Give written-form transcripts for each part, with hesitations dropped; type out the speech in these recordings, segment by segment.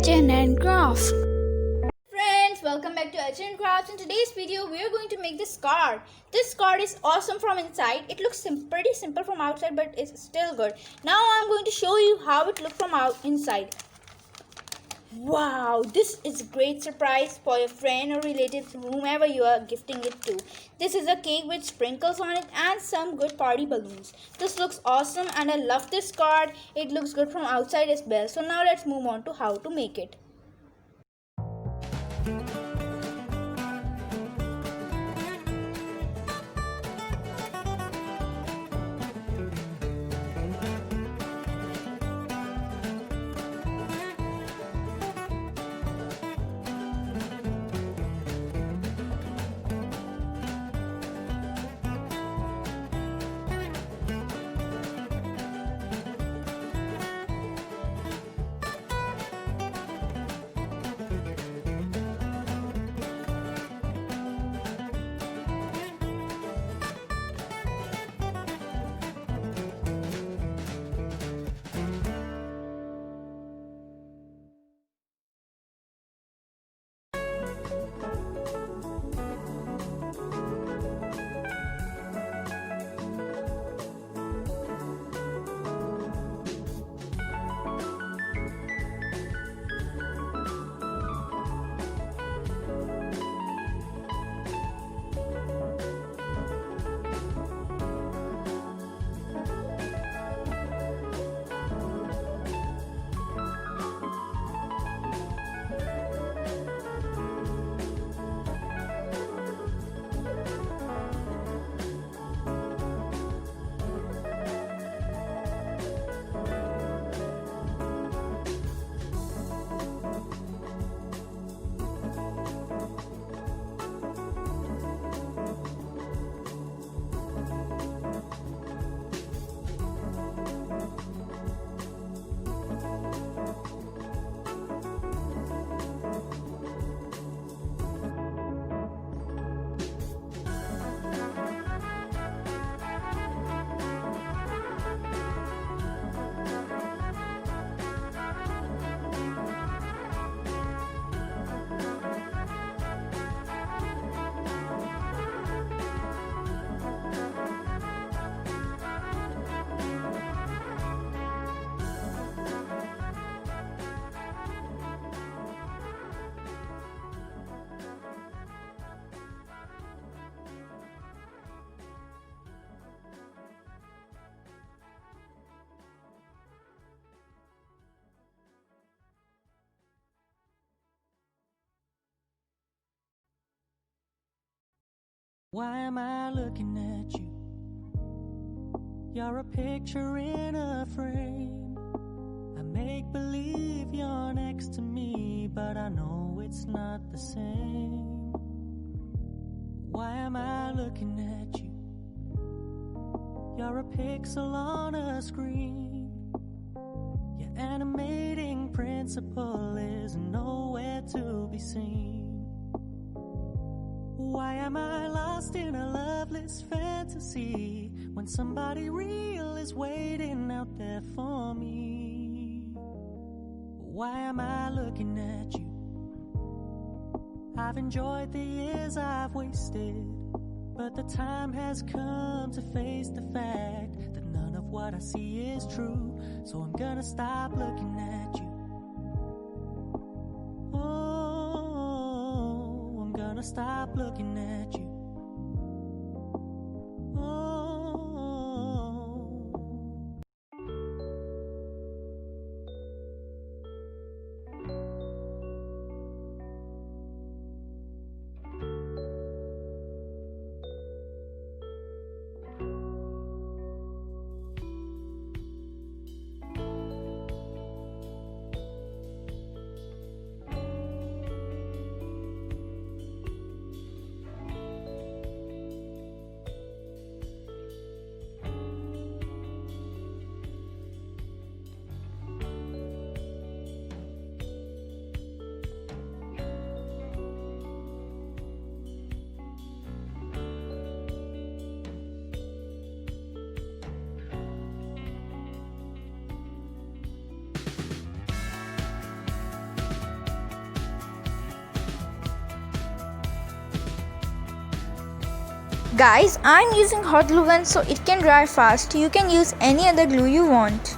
Agent and Craft. Friends, welcome back to Agent and Crafts. In today's video, we are going to make this card. This card is awesome from inside. It looks pretty simple from outside, but it's still good. Now I'm going to show you how it looks from inside. Wow, this is a great surprise for your friend or relative, whomever you are gifting it to. This is a cake with sprinkles on it and some good party balloons. This looks awesome and I love this card. It looks good from outside as well. So now let's move on to how to make it. Why am I looking at you? You're a picture in a frame. I make believe you're next to me, but I know it's not the same. Why am I looking at you? You're a pixel on a screen. Your animating principle is nowhere to be seen. Why am I lost in a loveless fantasy when somebody real is waiting out there for me? Why am I looking at you? I've enjoyed the years I've wasted, but the time has come to face the fact that none of what I see is true. So I'm gonna stop looking at you. Stop looking at you. Guys, I'm using hot glue gun so it can dry fast. You can use any other glue you want.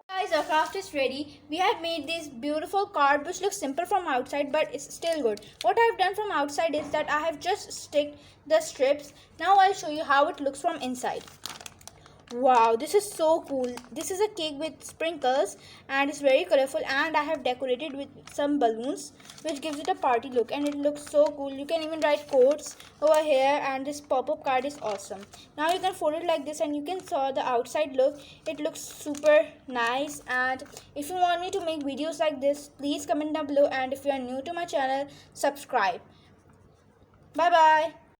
Guys, our craft is ready. We have made this beautiful card which looks simple from outside but it's still good. What I've done from outside is that I have just sticked the strips. Now I'll show you how it looks from inside. Wow, this is so cool. This is a cake with sprinkles and it's very colorful, and I have decorated with some balloons which gives it a party look, and it looks so cool. You can even write quotes over here, and this pop-up card is awesome. Now you can fold it like this and you can saw the outside look. It looks super nice, and if you want me to make videos like this, please comment down below, and if you are new to my channel, subscribe. Bye bye.